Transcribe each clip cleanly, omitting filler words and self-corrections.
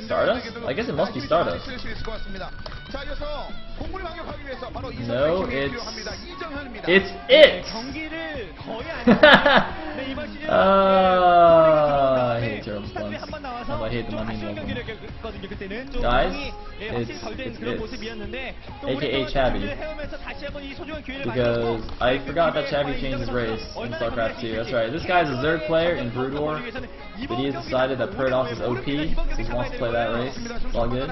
Stardust? I guess it must be Stardust. No, it's it! I hate terrible puns. I hate them, I mean love them. Guys, it's AKA Chavi. Because I forgot that Chavi changed his race in StarCraft 2. That's right, this guy's a Zerg player in Brood War, but he has decided that Perdos is OP, so he wants to play that race. It's all good.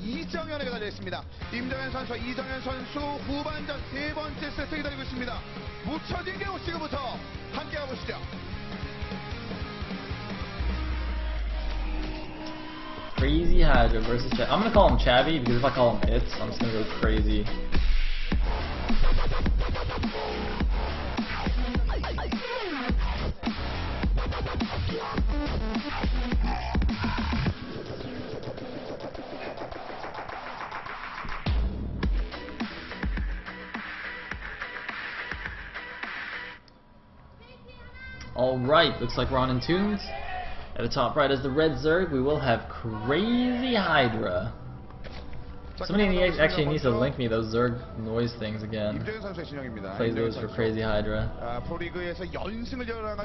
이정현에게 달려있습니다. 임정현 선수, 이정현 선수 후반전 세 번째 세트 기다리고 있습니다. 묻혀진 게 지금부터 함께 가보시죠. Crazy-Hydra versus Chavi. I'm gonna call him Chavi because if I call him It's, I'm just gonna go crazy. Alright, looks like we're on Entombed. At the top right is the red Zerg. We will have Crazy-Hydra. Somebody actually needs to link me those Zerg noise things again. Play those for Crazy-Hydra.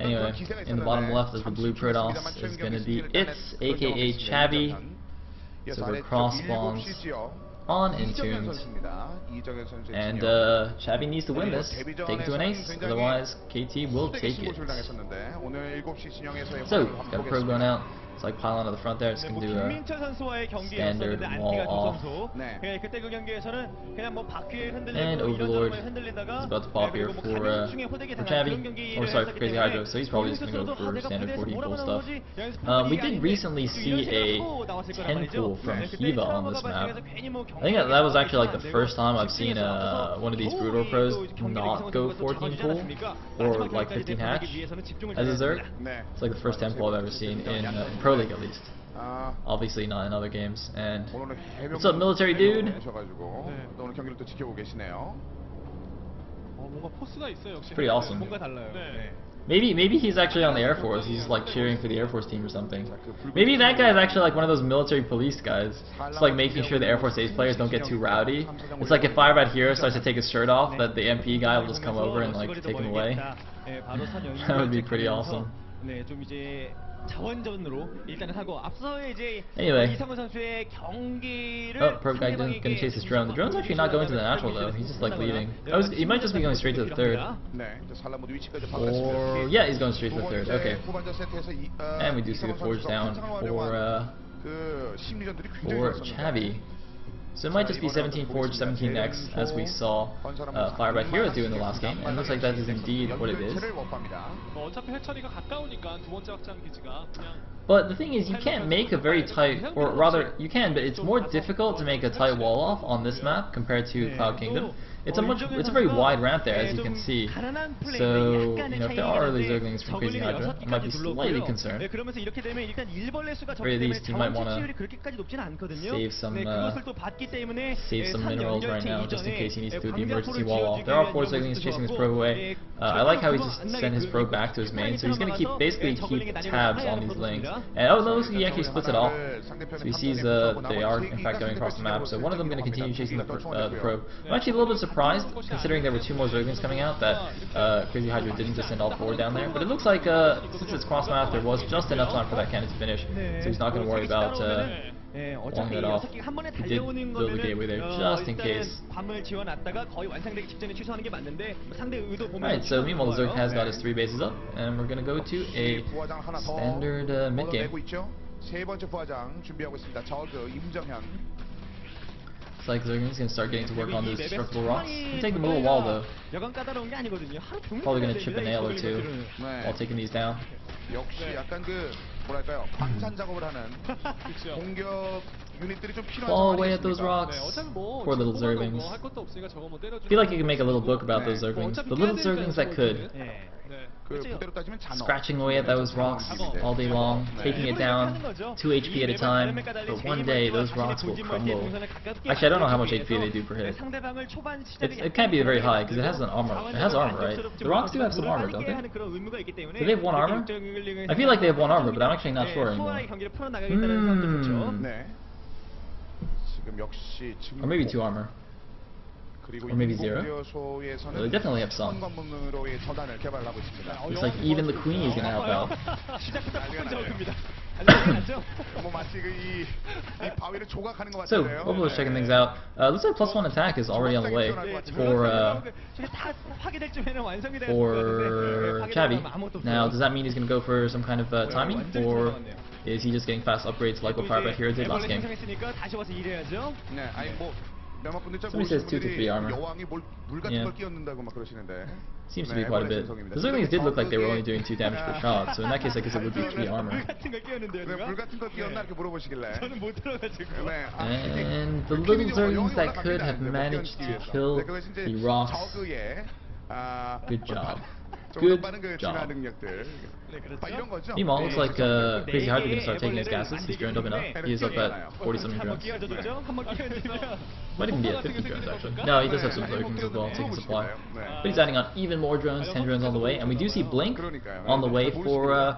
Anyway, in the bottom left is the blue Protoss. Is going to be It's, aka Chavi. So we're cross spawns on Entombed. And Chavi needs to win this, take it to an ace, otherwise KT will take it. So, got a probe going out. It's like pylon to the front there. It's going to do a standard wall off. And Overlord is about to pop here for Chavi, or sorry, for Crazy-Hydra, so he's probably just going to go for standard 40 pull stuff. We did recently see a 10 pull from Hiva on this map. I think that was actually like the first time I've seen one of these Brutal pros not go 14 pull, or like 15 hatch as a Zerg. It's like the first 10 pull I've ever seen in Pro League at least. Obviously not in other games. And what's up, military dude? It's pretty awesome. Maybe he's actually on the Air Force. He's like cheering for the Air Force team or something. Maybe that guy is actually like one of those military police guys. It's like making sure the Air Force Ace players don't get too rowdy. It's like if Firebat Hero starts to take his shirt off, that the MP guy will just come over and like take him away. That would be pretty awesome. Anyway, Probe guy gonna chase his drone. The drone's actually not going to the natural though. He's just like leaving. He might just be going straight to the third. Or yeah, he's going straight to the third. Okay. And we do see the forge down for Chavi. So it might just be 17 Forge, 17 Nex, as we saw Firebat Hero do in the last game, and it looks like that is indeed what it is. But the thing is, you can't make a very tight, or rather, you can, but it's more difficult to make a tight wall off on this map compared to Cloud Kingdom. It's a very wide ramp there, as you can see. So, you know, if there are early Zerglings from Crazy-Hydra, I might be slightly concerned. Or at least you might want to save some minerals right now, just in case he needs to do the emergency wall off. There are 4 Zerglings chasing his probe away. I like how he just sent his probe back to his main, so he's going to basically keep tabs on these links. And oh, no, he actually splits it off. So he sees they are in fact going across the map. So one of them going to continue chasing the probe. I'm actually a little bit surprised, considering there were 2 more Zerglings coming out, that Crazy-Hydra didn't just send all 4 down there. But it looks like since it's cross map, there was just enough time for that cannon to finish. So he's not going to worry about walling that off. He did build the gateway there just in case. Alright, so meanwhile the Zerg has got his 3 bases up, and we're going to go to a standard mid game. It's like Zergling's going to start getting to work on those destructible rocks. He'll take the middle wall though. Probably going to chip a nail or 2 while taking these down. Claw away at those rocks. Poor little Zerglings. I feel like you can make a little book about those Zerglings. The little Zerglings that could. 부대로 따지면 잔어. scratching away at those rocks all day long, taking it down 2 HP at a time. But one day those rocks will crumble. Actually, I don't know how much HP they do per hit. It can't be very high because it has an armor. It has armor, right? The rocks do have some armor, don't they? Do they have one armor? I feel like they have one armor, but I'm actually not sure anymore. 네. 지금 역시 Or maybe 2 armor. 그리고 or maybe 0. 인공고요소에서는 Well, they definitely have some. 선관문으로의 전단을 개발하고 있습니다. Looks like even the queen is gonna help out. 뭐 마치 이 바위를 조각하는 것 So, 같은데요. Overlord's checking things out. Looks like +1 attack is already on the way for Chavi. Now, does that mean he's going to go for some kind of timing, or is he just getting fast upgrades like what Firebat Hero did last game? 네, 아니 뭐 Somebody says 2 to 3 armor. 여왕이 물 같은 걸 끼얹는다고 막 그러시는데. Seems to be quite a bit. The Zerglings did look like they were only doing 2 damage per shot, so in that case I guess it would be 3 armor. 물 같은 걸 끼얹나 이렇게 물어보시길래. And the little Zerglings that could have managed to kill the rocks. Good job. Good job. Meanwhile, looks like Crazy-Hydra going to start taking his gases. He's droned up enough. He is up at 40-something drones. Might even be at 50 drones, actually. No, he does have some Zerglings as well, taking supply. But he's adding on even more drones, 10 drones on the way. And we do see Blink on the way for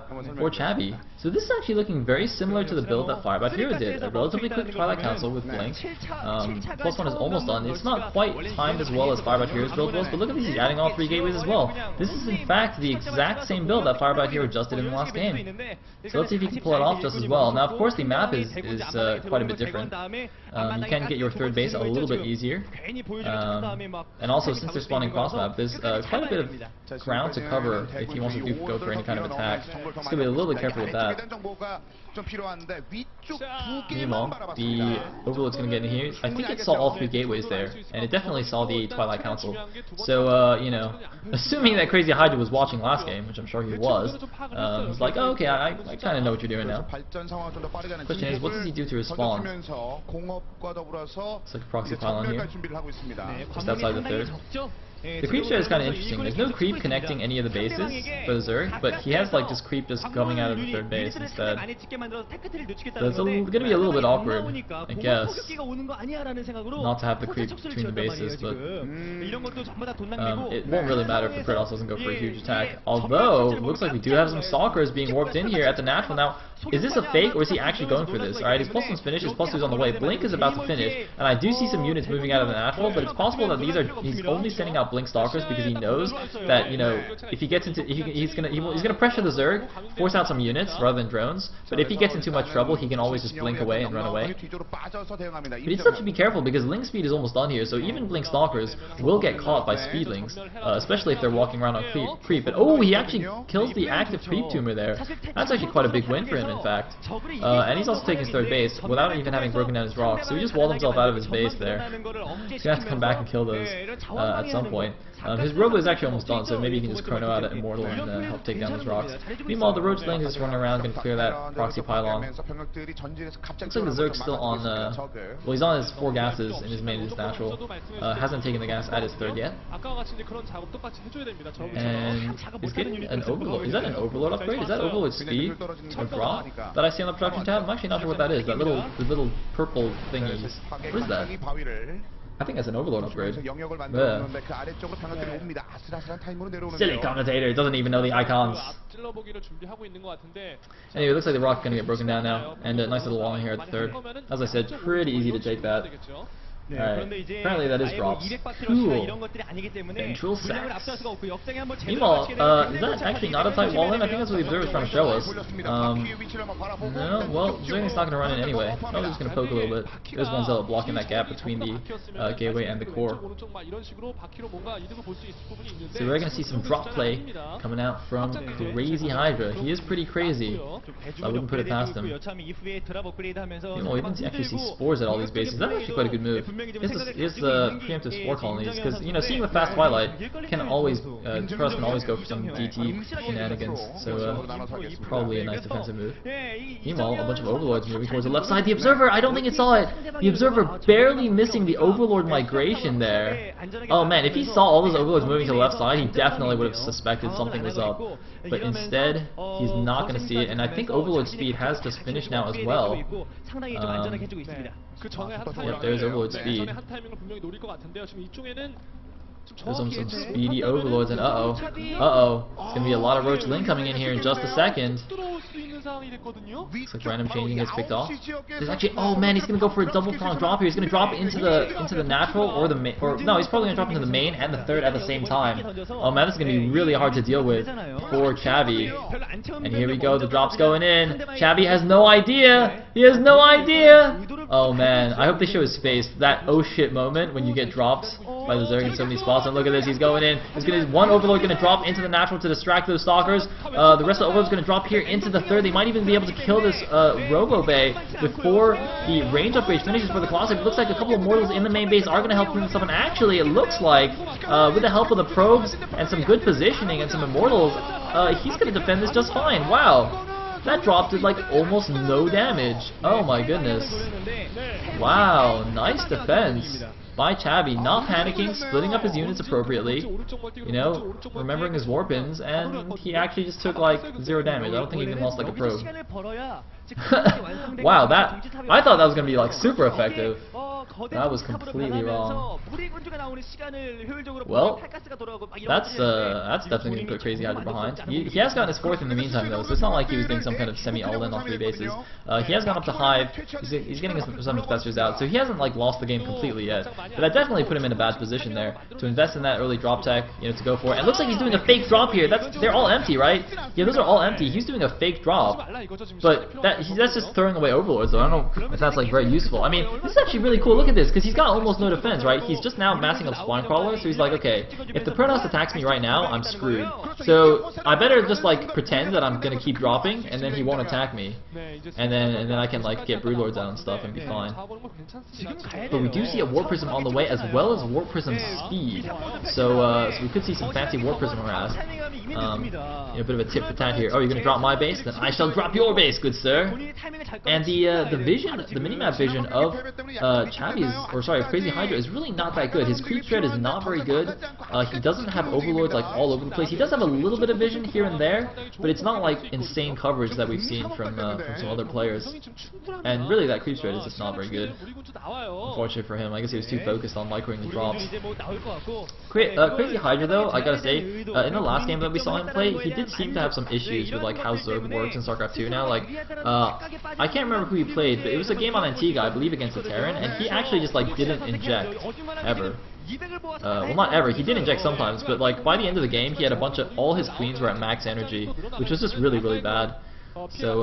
Chavi. So this is actually looking very similar to the build that Firebat Hero did. A relatively quick Twilight Council with Blink. +1 is almost done. It's not quite timed as well as Firebat Hero's build was, but look at this, he's adding all 3 gateways as well. This is in fact the exact same build that Firebat Hero just did in the last game. So let's see if he can pull it off just as well. Now of course the map is quite a bit different. You can get your 3rd base a little bit easier. And also since they're spawning cross map, there's quite a bit of ground to cover if he wants to go for any kind of attack. Just gotta be a little bit careful with that. Meanwhile, the Overlord's gonna get in here. I think it saw all 3 gateways there, and it definitely saw the Twilight Council. So, you know, assuming that Crazy-Hydra was watching last game, which I'm sure he was, he's like, oh, okay, I kind of know what you're doing now. Question is, what does he do to respond? It's like a proxy pylon here, just outside the 3rd. The creep strat is kind of interesting. There's no creep connecting any of the bases for the Zerg, but he has like just creep just coming out of the 3rd base instead. So it's going to be a little bit awkward, I guess, not to have the creep between the bases, but it won't really matter if the Kratos doesn't go for a huge attack. Although, it looks like we do have some Stalkers being warped in here at the natural. Now, is this a fake or is he actually going for this? Alright, his +1's finished, his +2's on the way. Blink is about to finish, and I do see some units moving out of the natural, but it's possible that he's only sending out Blink Stalkers because he knows that, you know, if he gets into, he's gonna pressure the Zerg, force out some units rather than drones, but if he gets in too much trouble, he can always just blink away and run away. But he still have to be careful because Link speed is almost done here, so even Blink Stalkers will get caught by Speedlings, especially if they're walking around on creep. But oh, he actually kills the active creep tumor there. That's actually quite a big win for him, in fact. And he's also taking his 3rd base without even having broken down his rocks, so he just walled himself out of his base there. He's gonna have to come back and kill those at some point. His Robo is actually almost done, so maybe he can just chrono out at Immortal and help take down his rocks. Meanwhile, the Roach Lane is just running around, going to clear that proxy pylon. Looks like the Zerg's still on, well, he's on his 4 gases in his main and his natural. Hasn't taken the gas at his 3rd yet. And he's getting an Overlord. Is that an Overlord upgrade? Is that Overlord speed or drop that I see on the production tab? I'm actually not sure what that is. The little purple thingies. What is that? I think that's an Overlord upgrade. Silly commentator, doesn't even know the icons. Anyway, it looks like the rock's gonna get broken down now, and a nice little wall in here at the 3rd. As I said, pretty easy to take that. Alright, apparently that is drops. Cool. Ventral Sax. Meanwhile, is that actually not a tight wall in? I think that's what the observer's trying to show us. No, well, Zergling's not going to run in anyway. Probably just going to poke a little bit. There's one Zealot blocking that gap between the gateway and the core. So we're going to see some drop play coming out from Crazy-Hydra. He is pretty crazy. I wouldn't put it past him. Meanwhile, we didn't actually see spores at all these bases. That's actually quite a good move. his preemptive spore colonies, because you know, seeing with fast twilight can always Turtles can always go for some DT shenanigans, so probably a nice defensive move. Meanwhile, a bunch of overlords moving towards the left side. The observer, I don't think it saw it. The observer barely missing the overlord migration there. Oh man, if he saw all those overlords moving to the left side, he definitely would have suspected something was up. But instead, he's not going to see it, and I think overlord speed has just finished now as well. Yep, there's overlord speed. There's some speedy overlords, and uh-oh. It's gonna be a lot of Roach Link coming in here in just a second. Looks like random changing gets picked off. There's actually, oh man, he's gonna go for a double prong drop here. He's gonna drop into the natural or the main, or no, he's probably gonna drop into the main and the third at the same time. Oh man, this is gonna be really hard to deal with for Chavi. And here we go, the drop's going in. Chavi has no idea. He has no idea. Oh man, I hope they show his face. That oh shit moment when you get dropped by the Zerg in so many spots. And look at this, he's going in. He's gonna one overlord gonna drop into the natural to distract those stalkers. The rest of the overlord's gonna drop here into the third. They might even be able to kill this Robo Bay before the range upgrade finishes for the Colossus. It looks like a couple of mortals in the main base are gonna help bring this up. And actually, it looks like with the help of the probes and some good positioning and some immortals, he's gonna defend this just fine. Wow. That drop did like almost no damage. Oh my goodness. Wow, nice defense by Chavi, not panicking, splitting up his units appropriately, you know, remembering his warpins, and he actually just took like 0 damage. I don't think he even lost like a probe. Wow, I thought that was gonna be like super effective. That was completely wrong. Well, that's definitely going to put Crazy-Hydra behind. He has gotten his 4th in the meantime though, so it's not like he was doing some kind of semi-all-in on 3 bases. He has gone up to Hive, he's getting some infestors out, so he hasn't like lost the game completely yet. But that definitely put him in a bad position there, to invest in that early drop tech, you know, to go for it. And it looks like he's doing a fake drop here. They're all empty, right? Yeah, those are all empty. He's doing a fake drop, but that's just throwing away overlords, so I don't know if that's like very useful. I mean, this is actually really cool. Look at this, because he's got almost no defense, right? He's just now massing up Spine Crawler, so he's like, okay, if the Protoss attacks me right now, I'm screwed. So I better just like pretend that I'm gonna keep dropping, and then he won't attack me, and then I can like get Broodlords out and stuff and be fine. But we do see a Warp Prism on the way, as well as Warp Prism speed. So we could see some fancy Warp Prism harass. You know, a bit of a tit for tat here. Oh, you're gonna drop my base? Then I shall drop your base, good sir. And the vision, the minimap vision of Crazy-Hydra is really not that good. His creep thread is not very good. He doesn't have overlords like all over the place. He does have a little bit of vision here and there, but it's not like insane coverage that we've seen from some other players. And really, that creep thread is just not very good. Unfortunately for him, I guess he was too focused on microing the drops. Crazy-Hydra though, I gotta say, in the last game that we saw him play, he did seem to have some issues with like how Zerg works in StarCraft 2 now. Like, I can't remember who he played, but it was a game on Antigua, I believe, against a Terran, and he actually just like didn't inject ever. Well, not ever. He did inject sometimes, but like by the end of the game, he had all his queens were at max energy, which was just really, really bad. So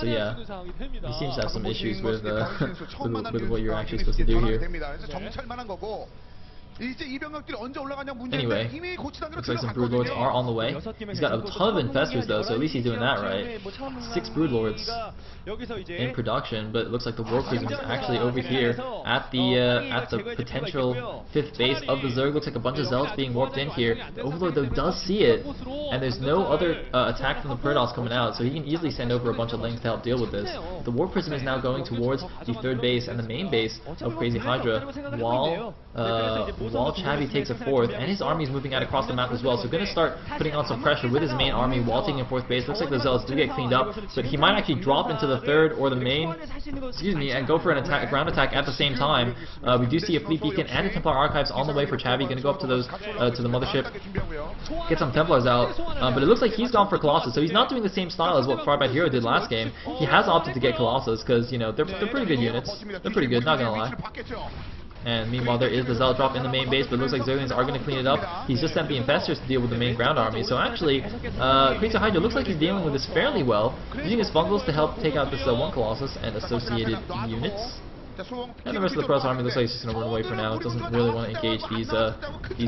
yeah, he seems to have some issues with what you're actually supposed to do here. Anyway, looks like some Broodlords are on the way. He's got a ton of infestors though, so at least he's doing that right. 6 Broodlords in production, but it looks like the Warp Prism is actually over here at the potential 5th base of the Zerg. Looks like a bunch of Zealots being warped in here. The Overlord though does see it, and there's no other attack from the Protoss coming out, so he can easily send over a bunch of links to help deal with this. The Warp Prism is now going towards the 3rd base and the main base of Crazy-Hydra, while Chavi takes a 4th, and his army is moving out across the map as well, so going to start putting on some pressure with his main army while taking a 4th base. Looks like the Zealots do get cleaned up, but he might actually drop into the 3rd or the main, and go for a ground attack at the same time. We do see a Fleet Beacon and a Templar Archives on the way for Chavi. Going to go up to those to the mothership, get some Templars out, but it looks like he's gone for Colossus, so he's not doing the same style as what Farbad Hero did last game. He has opted to get Colossus because, you know, they're pretty good units. They're pretty good, not gonna lie. And meanwhile, there is the Zealot drop in the main base, but it looks like Zerglians are going to clean it up. He's just sent the Infestors to deal with the main ground army. So actually, Crazy-Hydra looks like he's dealing with this fairly well, using his fungals to help take out this 1 Colossus and associated units. And the rest of the Protoss army looks like it's just going to run away for now. It doesn't really want to engage these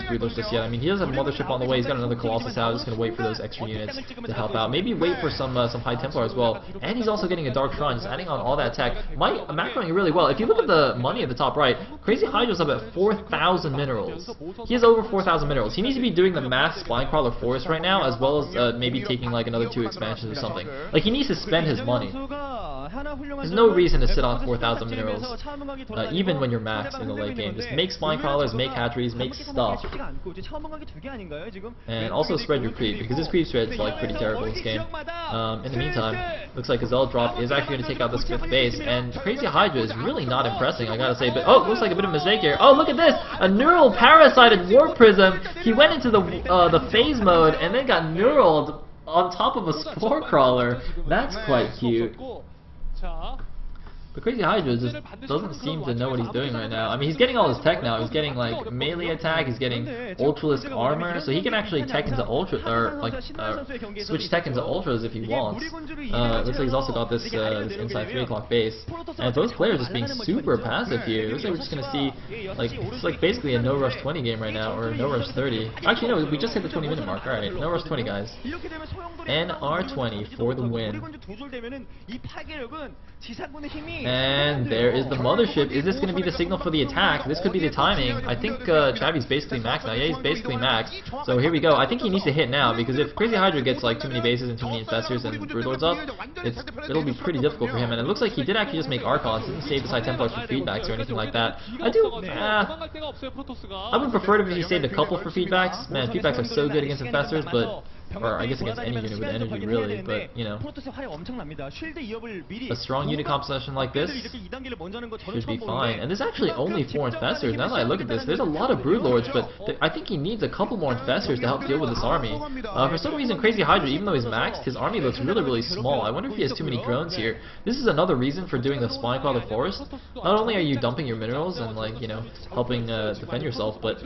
Broodlords just yet. I mean, he does have a Mothership on the way. He's got another Colossus out. Just going to wait for those extra units to help out. Maybe wait for some High Templar as well. And he's also getting a Dark Shrine, just adding on all that tech. Macroing really well. If you look at the money at the top right, Crazy-Hydra's up at 4,000 minerals. He has over 4,000 minerals. He needs to be doing the mass Spinecrawler Forest right now, as well as maybe taking like another 2 expansions or something. Like, he needs to spend his money. There's no reason to sit on 4,000 minerals, even when you're maxed in the late game. Just make Spine Crawlers, make hatcheries, make stuff. And also spread your creep, because this creep spread's like pretty terrible in this game. In the meantime, looks like Gazelle Drop is actually going to take out this 5th base, and Crazy-Hydra is really not impressing, I gotta say. But oh, looks like a bit of a mistake here. Oh, look at this! A Neural Parasited Warp Prism! He went into the phase mode and then got neuraled on top of a Spore Crawler. That's quite cute. But Crazy-Hydra just doesn't seem to know what he's doing right now. I mean, he's getting all his tech now. He's getting like melee attack. He's getting Ultralisk armor, so he can actually tech into ultra, or like switch tech into ultras if he wants. Looks like he's also got this inside 3 o'clock base. And those players just being super passive here. Looks like we're just gonna see like it's like basically a no rush 20 game right now, or no rush 30. Actually, no, we just hit the 20-minute mark. All right, no rush 20, guys. NR20 for the win. And there is the Mothership. Is this going to be the signal for the attack? This could be the timing. I think Chavi's basically maxed now. Yeah, he's basically maxed. So here we go. I think he needs to hit now, because if Crazy-Hydra gets like too many bases and too many infestors and Broodlords up, it'll be pretty difficult for him. And it looks like he did actually just make Archons. Didn't save his High Templars for feedbacks or anything like that. I would prefer it if he saved a couple for feedbacks. Man, feedbacks are so good against infestors, but or I guess against any unit with energy, really, but, you know, a strong unit composition like this should be fine. And there's actually only 4 infestors. Now that I look at this, there's a lot of Broodlords, but I think he needs a couple more infestors to help deal with this army. For some reason, Crazy-Hydra, even though he's maxed, his army looks really, really small. I wonder if he has too many drones here. This is another reason for doing the Spinecrawler Forest. Not only are you dumping your minerals and, like, you know, helping defend yourself, but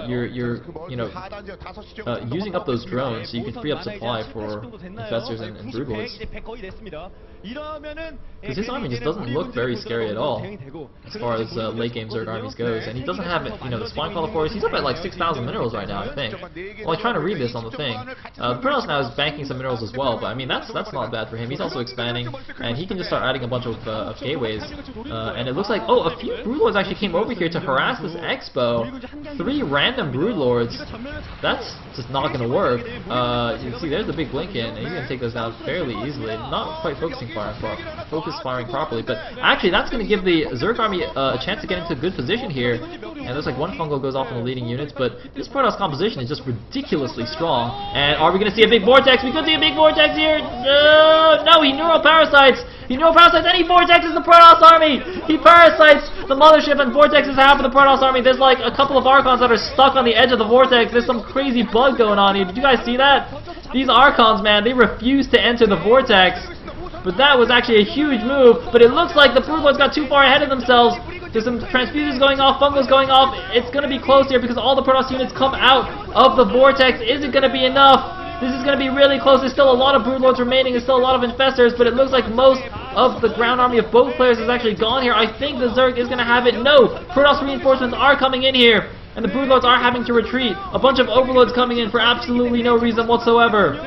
you're you know, using up those drones so you can free up supply for infestors and Broodlords. Because his army just doesn't look very scary at all as far as late game Zerg armies goes, and he doesn't have, you know, the Spinecrawler Forest. He's up at like 6,000 minerals right now, I think. Well, I'm trying to read this on the thing. The Protoss now is banking some minerals as well, but I mean that's not bad for him. He's also expanding, and he can just start adding a bunch of gateways. And it looks like, oh, a few Broodlords actually came over here to harass this Expo. 3 random Broodlords. That's just not going to work. You can see there's the big blink in, and he's going to take those down fairly easily. Not quite firing properly, but actually that's going to give the Zerg army a chance to get into a good position here. And there's like 1 fungal goes off on the leading units, but this Protoss composition is just ridiculously strong. And are we going to see a big vortex? We could see a big vortex here. No, he neural parasites. He neural parasites, and he vortexes the Protoss army. He parasites the Mothership and vortexes half of the Protoss army. There's like a couple of Archons that are stuck on the edge of the vortex. There's some crazy bug going on here. Did you guys see that? These Archons, man, they refuse to enter the vortex. But that was actually a huge move. But it looks like the Broodlords got too far ahead of themselves. There's some transfusions going off, fungals going off. It's going to be close here because all the Protoss units come out of the vortex. Is it going to be enough? This is going to be really close. There's still a lot of Broodlords remaining. There's still a lot of infestors, but it looks like most of the ground army of both players is actually gone here. I think the Zerg is going to have it. No! Protoss reinforcements are coming in here, and the Broodlords are having to retreat. A bunch of Overlords coming in for absolutely no reason whatsoever.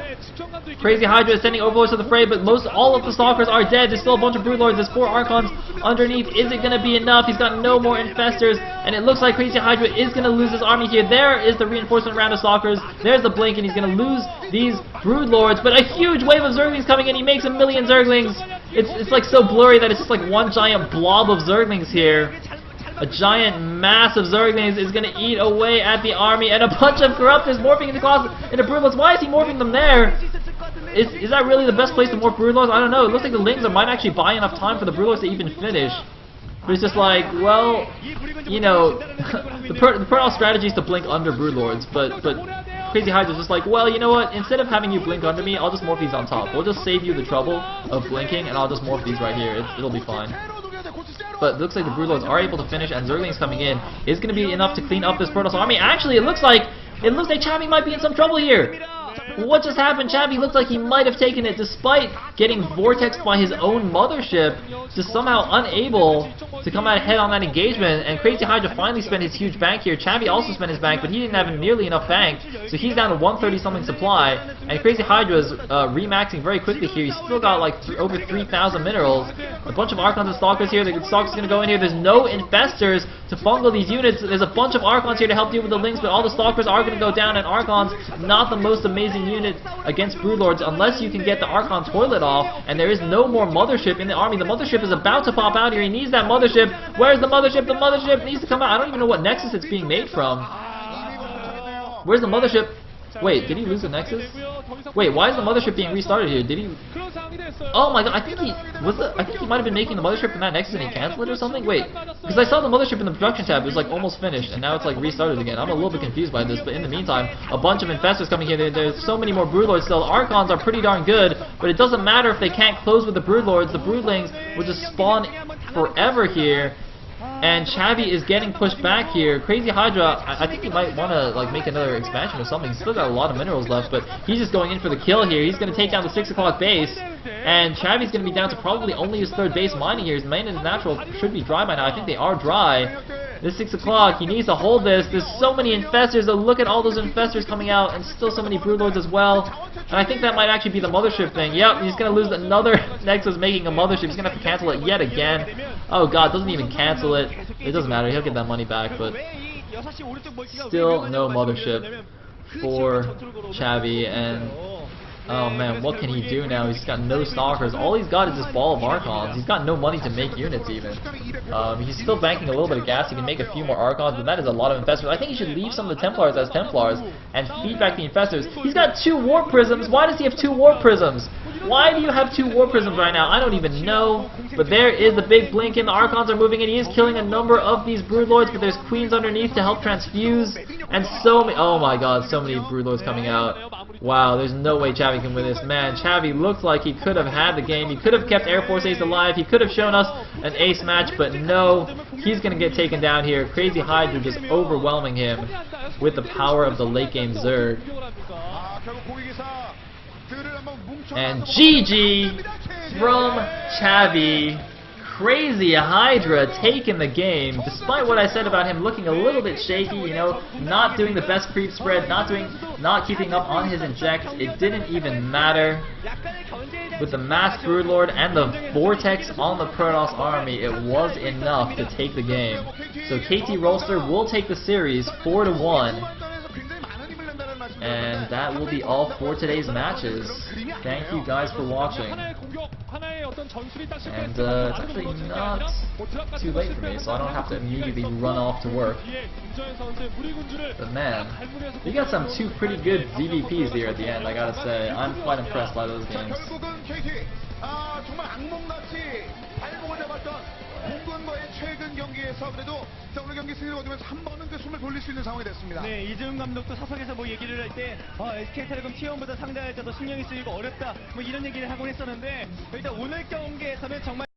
Crazy-Hydra is sending Overlords to the fray, but all of the Stalkers are dead. There's still a bunch of Broodlords. There's 4 Archons underneath. Is it going to be enough? He's got no more infestors, and it looks like Crazy-Hydra is going to lose his army here. There is the reinforcement round of Stalkers. There's the blink, and he's going to lose these Broodlords. But a huge wave of Zerglings coming in. He makes 1 million Zerglings. It's like so blurry that it's just like one giant blob of Zerglings here. A giant mass of Zerglings is going to eat away at the army, and a bunch of Corruptors morphing into Broodlords. Why is he morphing them there? Is that really the best place to morph Broodlords? I don't know. It looks like the Lings might actually buy enough time for the Broodlords to even finish. But it's just like, well, you know, the Protoss strategy is to blink under Broodlords, but Crazy-Hydra's just like, well, you know what? Instead of having you blink under me, I'll just morph these on top. We'll just save you the trouble of blinking, and I'll just morph these right here. It'll be fine. But it looks like the Broodlords are able to finish, and Zerglings coming in is going to be enough to clean up this Protoss army. Actually, it looks like Chavi might be in some trouble here. What just happened? Chavi looked like he might have taken it, despite getting vortexed by his own mothership, just somehow unable to come out ahead on that engagement. And Crazy-Hydra finally spent his huge bank here. Chavi also spent his bank, but he didn't have nearly enough bank, so he's down to 130 something supply. And Crazy-Hydra is remaxing very quickly here. He's still got like over 3,000 minerals. A bunch of Archons and Stalkers here. The Stalker's going to go in here. There's no Infestors to fungal these units. There's a bunch of Archons here to help deal with the links, but all the Stalkers are going to go down, and Archons, not the most amazing unit against Broodlords unless you can get the Archon toilet off, and there is no more Mothership in the army. The Mothership is about to pop out here. He needs that Mothership. Where's the Mothership? The Mothership needs to come out. I don't even know what Nexus it's being made from. Where's the Mothership? Wait, did he lose the Nexus? Wait, why is the Mothership being restarted here? Did he... Oh my god, I think he might have been making the Mothership from that Nexus and he canceled it or something? Wait, because I saw the Mothership in the production tab. It was like almost finished, and now it's like restarted again. I'm a little bit confused by this, but in the meantime, a bunch of Infestors coming here. There's so many more Broodlords still. Archons are pretty darn good, but it doesn't matter if they can't close with the Broodlords. The Broodlings will just spawn forever here. And Chavi is getting pushed back here. Crazy-Hydra, I think he might want to like make another expansion or something. He's still got a lot of minerals left, but he's just going in for the kill here. He's going to take down the 6 o'clock base, and Chavi's going to be down to probably only his 3rd base mining here. His main and his natural should be dry by now. I think they are dry. This 6 o'clock, he needs to hold this. There's so many Infestors. Oh, look at all those Infestors coming out, and still so many Broodlords as well. And I think that might actually be the Mothership thing. Yep, he's going to lose another Nexus making a Mothership. He's going to have to cancel it yet again. Oh god, doesn't even cancel it. It doesn't matter, he'll get that money back, but still no Mothership for Chavi. And oh man, what can he do now? He's got no Stalkers. All he's got is this ball of Archons. He's got no money to make units even. He's still banking a little bit of gas. He can make a few more Archons, but that is a lot of Infestors. I think he should leave some of the Templars as Templars and feed back the Infestors. He's got 2 Warp Prisms. Why does he have 2 Warp Prisms? Why do you have 2 Warp Prisms right now? I don't even know. But there is the big blink, and the Archons are moving in. He is killing a number of these Broodlords, but there's Queens underneath to help transfuse. And so many... Oh my god, so many Broodlords coming out. Wow, there's no way Chavi can win this. Man, Chavi looks like he could have had the game. He could have kept Air Force Ace alive. He could have shown us an ace match, but no. He's going to get taken down here. Crazy-Hydra just overwhelming him with the power of the late game Zerg. And GG from Chavi. Crazy-Hydra taking the game, despite what I said about him looking a little bit shaky, you know, not doing the best creep spread, not keeping up on his inject. It didn't even matter. With the Masked Broodlord and the Vortex on the Protoss army, it was enough to take the game. So KT Rolster will take the series 4-1. And that will be all for today's matches. Thank you guys for watching. And it's actually not too late for me, so I don't have to immediately run off to work. But man, you got some 2 pretty good DVPs here at the end, I gotta say. I'm quite impressed by those games. 공군과의 최근 경기에서 그래도 오늘 경기 승리를 거두면서 한 번은 그 숨을 돌릴 수 있는 상황이 됐습니다. 네, 이재용 감독도 사석에서 뭐 얘기를 할 때 SK텔레콤 T1보다 상대할 때도 신경이 쓰이고 어렵다 뭐 이런 얘기를 하곤 했었는데 일단 오늘 경기에서는 정말